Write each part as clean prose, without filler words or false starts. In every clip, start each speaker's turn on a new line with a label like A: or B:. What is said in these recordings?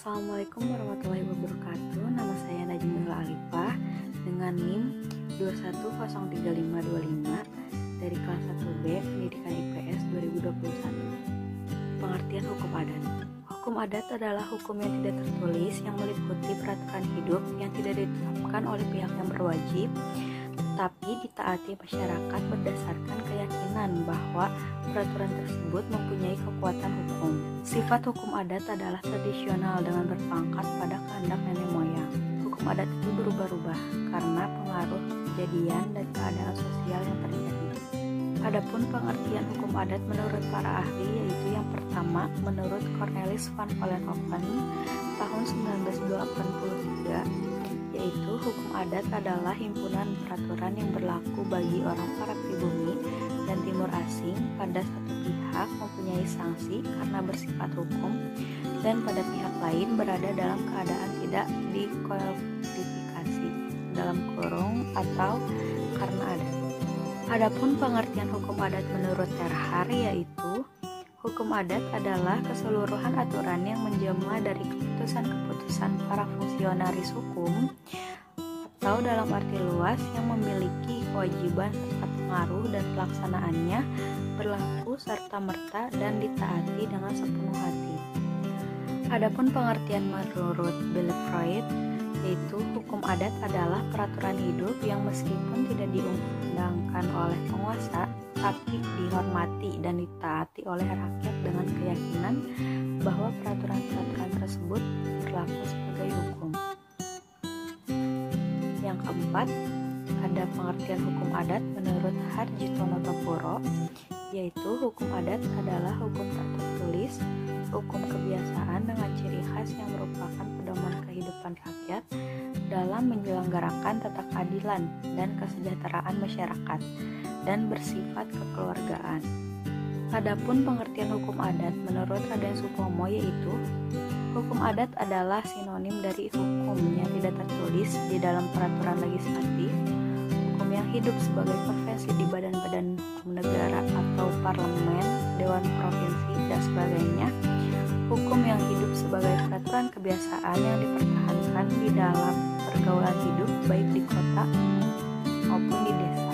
A: Assalamualaikum warahmatullahi wabarakatuh. Nama saya Najmul Alifah dengan NIM 21035525 dari kelas 1B Pendidikan IPS 2021. Pengertian hukum adat. Hukum adat adalah hukum yang tidak tertulis yang meliputi peraturan hidup yang tidak ditetapkan oleh pihak yang berwajib, tetapi ditaati masyarakat berdasarkan keyakinan bahwa peraturan tersebut mempunyai kekuatan hukum. Sifat hukum adat adalah tradisional dengan berpangkat pada kehendak nenek moyang. Hukum adat itu berubah-ubah karena pengaruh kejadian dan keadaan sosial yang terjadi. Adapun pengertian hukum adat menurut para ahli yaitu yang pertama menurut Cornelis van Vollenhoven tahun 1983, yaitu hukum adat adalah himpunan peraturan yang berlaku bagi orang para pribumi dan timur asing pada satu pihak mempunyai sanksi karena bersifat hukum dan pada pihak lain berada dalam keadaan tidak dikualifikasi (atau karena adat). Adapun pengertian hukum adat menurut Terhar yaitu hukum adat adalah keseluruhan aturan yang menjelma dari keputusan-keputusan para fungsionaris hukum atau dalam arti luas yang memiliki kewajiban serta pengaruh dan pelaksanaannya berlaku serta-merta dan ditaati dengan sepenuh hati. Adapun pengertian menurut Bill Freud yaitu hukum adat adalah peraturan hidup yang meskipun tidak diundangkan oleh penguasa tapi dihormati dan ditaati oleh rakyat dengan keyakinan bahwa peraturan-peraturan tersebut berlaku sebagai hukum. Yang keempat, ada pengertian hukum adat menurut Harjitono Topuro, yaitu hukum adat adalah hukum tak tertulis, hukum kebiasaan dengan ciri khas yang merupakan pedoman kehidupan rakyat dalam menyelenggarakan tata keadilan dan kesejahteraan masyarakat dan bersifat kekeluargaan. Adapun pengertian hukum adat menurut Raden Supomo yaitu hukum adat adalah sinonim dari hukum yang tidak tertulis di dalam peraturan legislatif, hukum yang hidup sebagai konvensi di badan-badan hukum negara atau parlemen, dewan provinsi, dan sebagainya, hukum yang hidup sebagai peraturan kebiasaan yang dipertahankan di dalam pergaulan hidup baik di kota maupun di desa.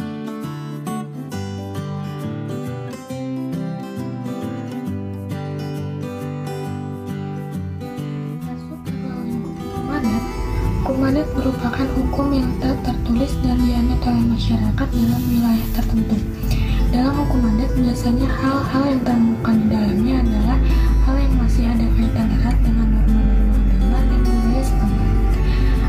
B: Hukum adat merupakan hukum yang tak tertulis dan dianut oleh masyarakat dalam wilayah tertentu. Dalam hukum adat biasanya hal-hal yang termuka di dalamnya adalah hal yang masih ada kaitan erat dengan norma-norma agama dan budaya setempat.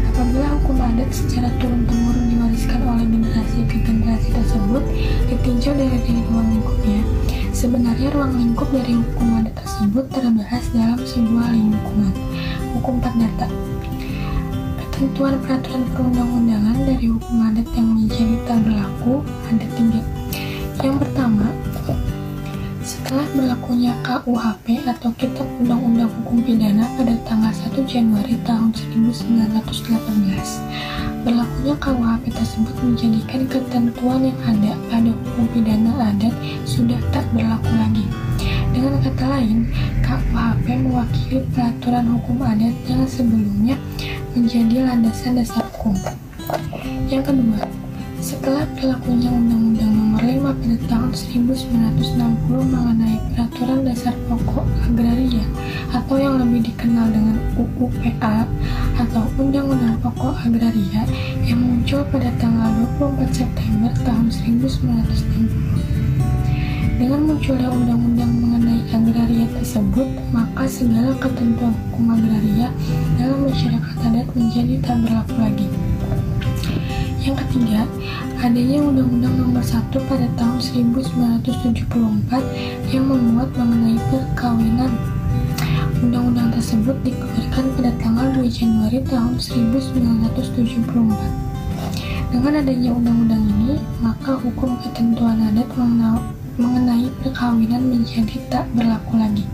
B: Apabila hukum adat secara turun-temurun diwariskan oleh generasi ke generasi tersebut ditinjau dari ruang lingkupnya, sebenarnya ruang lingkup dari hukum adat tersebut terbahas dalam sebuah lingkungan hukum perdata. Ketentuan peraturan perundang-undangan dari hukum adat yang menjadi tak berlaku ada 3. Yang pertama, setelah berlakunya KUHP atau Kitab Undang-Undang Hukum Pidana pada tanggal 1 Januari tahun 1918, berlakunya KUHP tersebut menjadikan ketentuan yang ada pada hukum pidana adat sudah tak berlaku lagi. Dengan kata lain, KUHP mewakili peraturan hukum adat yang sebelumnya menjadi landasan dasar hukum. Yang kedua, setelah berlakunya Undang-Undang Nomor 5 pada tahun 1960 mengenai peraturan dasar pokok agraria atau yang lebih dikenal dengan UU-PA atau Undang-Undang Pokok Agraria yang muncul pada tanggal 24 September tahun 1960. Dengan munculnya undang-undang mengenai agraria tersebut, maka segala ketentuan hukum agraria dalam masyarakat adat menjadi tak berlaku lagi. Yang ketiga, adanya Undang-Undang Nomor 1 pada tahun 1974 yang memuat mengenai perkawinan. Undang-undang tersebut dikeluarkan pada tanggal 2 Januari tahun 1974. Dengan adanya undang-undang ini, maka hukum ketentuan adat mengenai perkawinan menjadi tak berlaku lagi.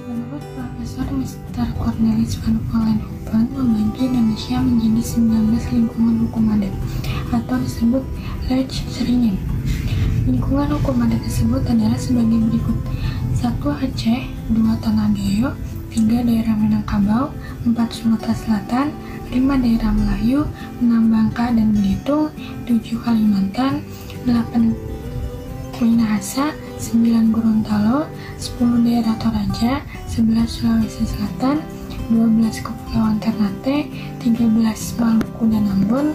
B: Menurut Profesor Mr. Cornelis van Vollenhoven, membagi Indonesia menjadi 19 lingkungan hukum adat atau disebut Rechtsringen. Lingkungan hukum adat tersebut adalah sebagai berikut: 1. Aceh, 2. Tanah Dayo, 3 daerah Minangkabau, 4 Sumatera Selatan, 5 daerah Melayu, 6 Bangka dan Belitung, 7 Kalimantan, 8 Minahasa, 9 Gorontalo, 10 daerah Toraja, 11 Sulawesi Selatan, 12 Kepulauan Ternate, 13 Maluku dan Ambon,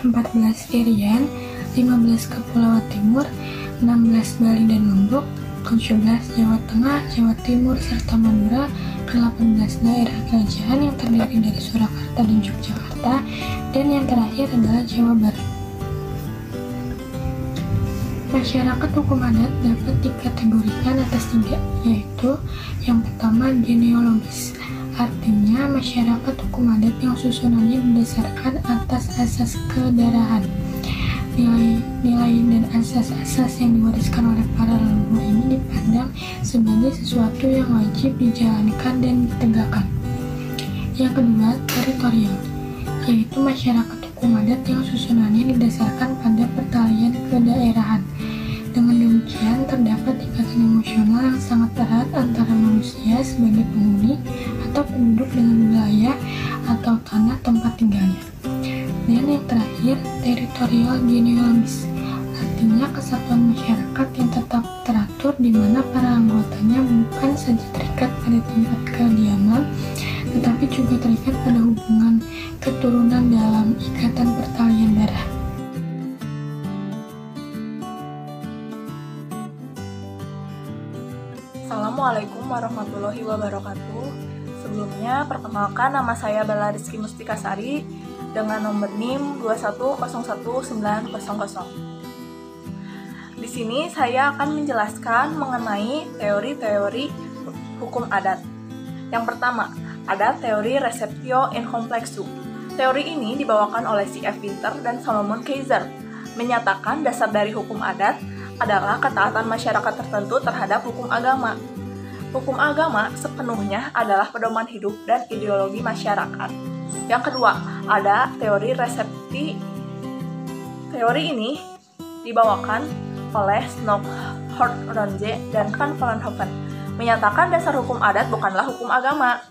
B: 14 Irian, 15 Kepulauan Timur, 16 Bali dan Lombok, 17 Jawa Tengah, Jawa Timur, serta Madura, ke-18 daerah kerajaan yang terdiri dari Surakarta dan Yogyakarta, dan yang terakhir adalah Jawa Barat. Masyarakat hukum adat dapat dikategorikan atas 3, yaitu yang pertama genealogis, artinya masyarakat hukum adat yang susunannya didasarkan atas asas kedaerahan. Nilai dan asas-asas yang diwariskan oleh para leluhur ini dipandang sebagai sesuatu yang wajib dijalankan dan ditegakkan. Yang kedua, teritorial, yaitu masyarakat hukum adat yang susunannya didasarkan pada pertalian kedaerahan. Dengan demikian, terdapat ikatan emosional yang sangat erat antara manusia sebagai penghuni atau penduduk dengan wilayah atau tanah tempat tinggalnya. Dan yang terakhir, teritorial genealogis, artinya kesatuan masyarakat yang tetap teratur di mana para anggotanya bukan saja terikat pada tempat kediaman, tetapi juga terikat pada hubungan keturunan dalam ikatan pertalian darah.
C: Assalamualaikum warahmatullahi wabarakatuh. Sebelumnya, perkenalkan nama saya Bella Rizky Mustikasari dengan nomor NIM 2101900. Di sini saya akan menjelaskan mengenai teori-teori hukum adat. Yang pertama, ada teori receptio in complexu. Teori ini dibawakan oleh C.F. Winter dan Solomon Kaiser, menyatakan dasar dari hukum adat adalah ketaatan masyarakat tertentu terhadap hukum agama. Hukum agama sepenuhnya adalah pedoman hidup dan ideologi masyarakat. Yang kedua, ada teori resepti. Teori ini dibawakan oleh Snokhard-Ronje dan Van Vollenhoven, menyatakan dasar hukum adat bukanlah hukum agama.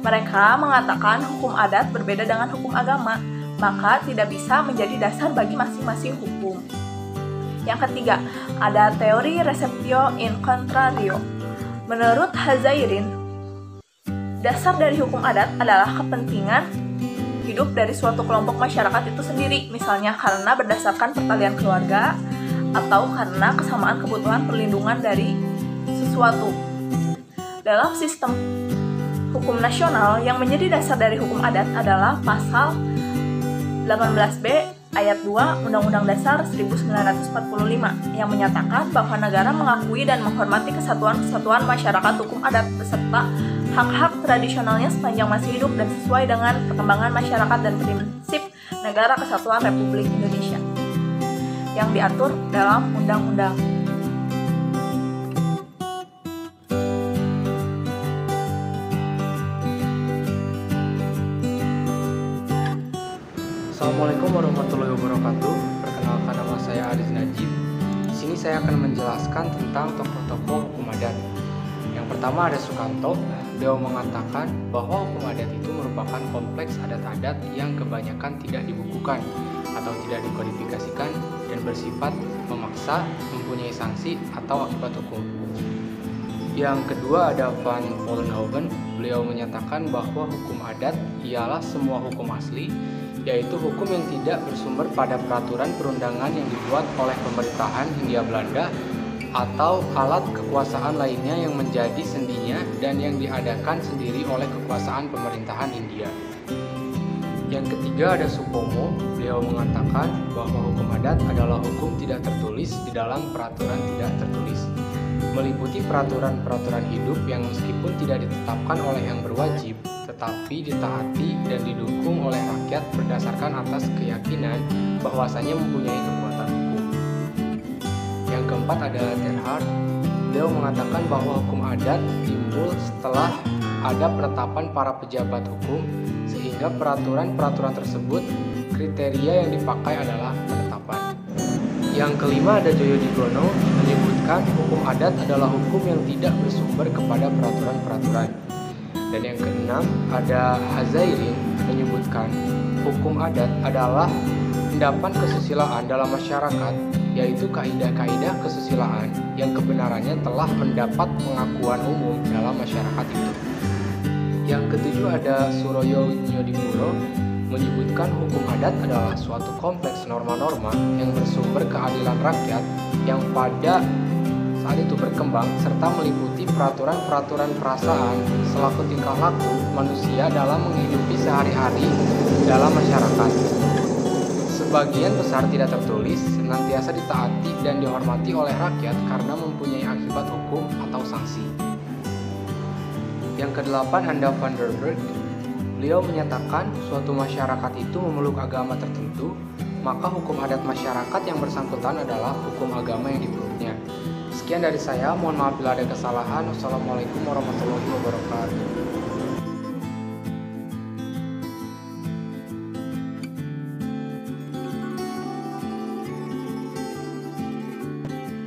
C: Mereka mengatakan hukum adat berbeda dengan hukum agama, maka tidak bisa menjadi dasar bagi masing-masing hukum. Yang ketiga, ada teori receptio in contrario. Menurut Hazairin, dasar dari hukum adat adalah kepentingan hidup dari suatu kelompok masyarakat itu sendiri, misalnya karena berdasarkan pertalian keluarga atau karena kesamaan kebutuhan perlindungan dari sesuatu. Dalam sistem hukum nasional, yang menjadi dasar dari hukum adat adalah pasal 18B ayat 2 Undang-Undang Dasar 1945 yang menyatakan bahwa negara mengakui dan menghormati kesatuan-kesatuan masyarakat hukum adat beserta hak-hak tradisionalnya sepanjang masih hidup dan sesuai dengan perkembangan masyarakat dan prinsip Negara Kesatuan Republik Indonesia yang diatur dalam undang-undang.
D: Assalamualaikum warahmatullahi wabarakatuh. Perkenalkan, nama saya Aris Najib. Di sini saya akan menjelaskan tentang tokoh-tokoh hukum adat. Yang pertama ada Sukanto. Beliau mengatakan bahwa hukum adat itu merupakan kompleks adat-adat yang kebanyakan tidak dibukukan atau tidak dikodifikasikan dan bersifat memaksa, mempunyai sanksi atau akibat hukum. Yang kedua ada Van Vollenhoven. Beliau menyatakan bahwa hukum adat ialah semua hukum asli, yaitu hukum yang tidak bersumber pada peraturan perundangan yang dibuat oleh pemerintahan Hindia Belanda atau alat kekuasaan lainnya yang menjadi sendinya dan yang diadakan sendiri oleh kekuasaan pemerintahan Hindia. Yang ketiga ada Supomo. Beliau mengatakan bahwa hukum adat adalah hukum tidak tertulis di dalam peraturan tidak tertulis, meliputi peraturan-peraturan hidup yang meskipun tidak ditetapkan oleh yang berwajib, tetapi ditaati dan didukung oleh rakyat berdasarkan atas keyakinan bahwasanya mempunyai kekuatan hukum. Yang keempat ada Terhard. Beliau mengatakan bahwa hukum adat timbul setelah ada penetapan para pejabat hukum, sehingga peraturan-peraturan tersebut kriteria yang dipakai adalah penetapan. Yang kelima ada Joyo Digono, menyebutkan hukum adat adalah hukum yang tidak bersumber kepada peraturan-peraturan. Dan yang keenam, ada Hazairin menyebutkan hukum adat adalah endapan kesusilaan dalam masyarakat, yaitu kaidah-kaidah kesusilaan yang kebenarannya telah mendapat pengakuan umum dalam masyarakat itu. Yang ketujuh, ada Suroyo Nyodipuro menyebutkan hukum adat adalah suatu kompleks norma-norma yang bersumber keadilan rakyat yang pada saat itu berkembang serta meliputi peraturan-peraturan perasaan selaku tingkah laku manusia dalam menghidupi sehari-hari dalam masyarakat. Sebagian besar tidak tertulis, senantiasa ditaati dan dihormati oleh rakyat karena mempunyai akibat hukum atau sanksi. Yang kedelapan, Anda van der Berg. Beliau menyatakan suatu masyarakat itu memeluk agama tertentu, maka hukum adat masyarakat yang bersangkutan adalah hukum agama yang dipeluknya. Sekian dari saya, mohon maaf bila ada kesalahan. Wassalamualaikum warahmatullahi wabarakatuh.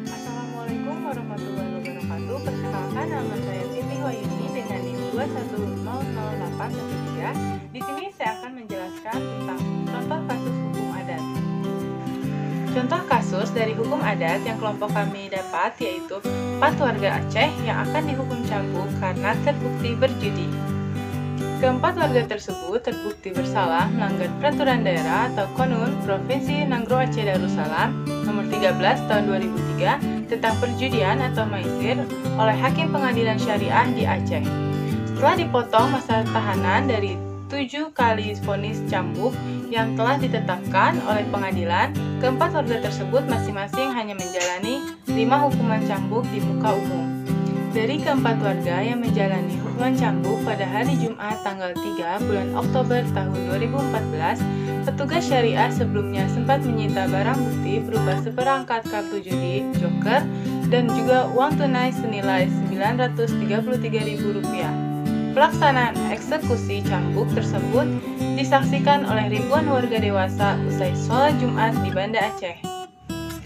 E: Assalamualaikum warahmatullahi wabarakatuh. Perkenalkan, nama saya Siti Wayuni dengan NIM 2100813. Di sini saya akan menjelaskan tentang contoh kasus hukum adat. Contoh kasus dari hukum adat yang kelompok kami dapat yaitu 4 warga Aceh yang akan dihukum cambuk karena terbukti berjudi. Keempat warga tersebut terbukti bersalah melanggar peraturan daerah atau Konun Provinsi Nanggroe Aceh Darussalam nomor 13 tahun 2003 tentang perjudian atau maisir oleh Hakim Pengadilan Syariah di Aceh. Setelah dipotong masa tahanan dari 7 kali vonis cambuk yang telah ditetapkan oleh pengadilan, keempat warga tersebut masing-masing hanya menjalani 5 hukuman cambuk di muka umum. Dari keempat warga yang menjalani hukuman cambuk pada hari Jumat tanggal 3 bulan Oktober tahun 2014, petugas syariah sebelumnya sempat menyita barang bukti berupa seperangkat kartu judi, joker, dan juga uang tunai senilai Rp933.000. Pelaksanaan eksekusi cambuk tersebut disaksikan oleh ribuan warga dewasa usai sholat Jumat di Banda Aceh.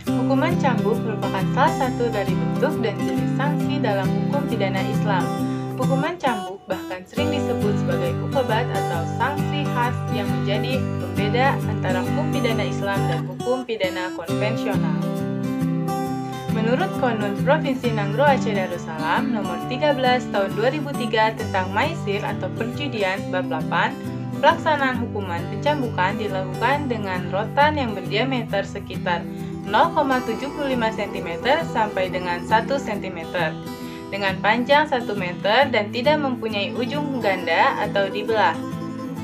E: Hukuman cambuk merupakan salah satu dari bentuk dan jenis sanksi dalam hukum pidana Islam. Hukuman cambuk bahkan sering disebut sebagai uqubat atau sanksi khas yang menjadi pembeda antara hukum pidana Islam dan hukum pidana konvensional. Menurut Konun Provinsi Nanggroe Aceh Darussalam nomor 13 tahun 2003 tentang maisir atau perjudian bab 8, pelaksanaan hukuman pencambukan dilakukan dengan rotan yang berdiameter sekitar 0,75 cm sampai dengan 1 cm, dengan panjang 1 meter dan tidak mempunyai ujung ganda atau dibelah.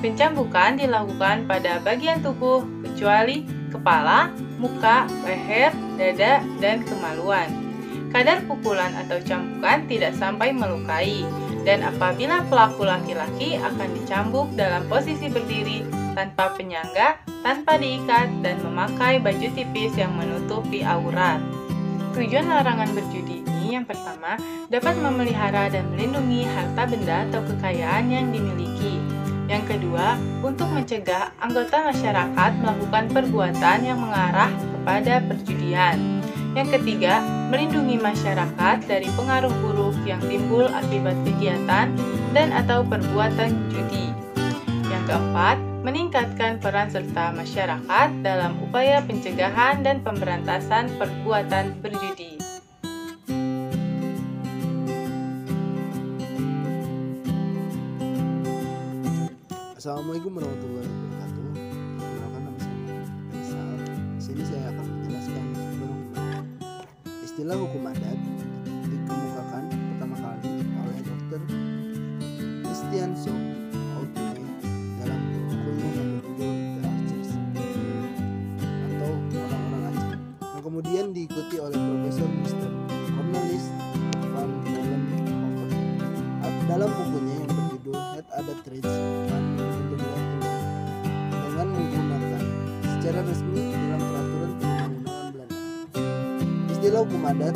E: Pencambukan dilakukan pada bagian tubuh kecuali kepala, muka, leher, dada, dan kemaluan. Kadar pukulan atau cambukan tidak sampai melukai, dan apabila pelaku laki-laki akan dicambuk dalam posisi berdiri, tanpa penyangga, tanpa diikat, dan memakai baju tipis yang menutupi aurat. Tujuan larangan berjudi ini yang pertama, dapat memelihara dan melindungi harta benda atau kekayaan yang dimiliki. Yang kedua, untuk mencegah anggota masyarakat melakukan perbuatan yang mengarah kepada perjudian. Yang ketiga, melindungi masyarakat dari pengaruh buruk yang timbul akibat kegiatan dan atau perbuatan judi. Yang keempat, meningkatkan peran serta masyarakat dalam upaya pencegahan dan pemberantasan perbuatan berjudi.
F: Assalamualaikum warahmatullahi wabarakatuh. Perkenalkan, nama saya Faisal. Di sini saya akan menjelaskan istilah hukum adat dikemukakan pertama kali oleh Dr. Christian Soutine dalam bukunya yang berjudul The Archers atau Orang-orang Aceh, yang kemudian diikuti oleh Profesor Mr. Cornelis van Vollenhoven dalam bukunya yang berjudul Het Adat Reeds dengan menggunakan secara resmi dalam peraturan perundang-undangan Belanda. Istilah hukum adat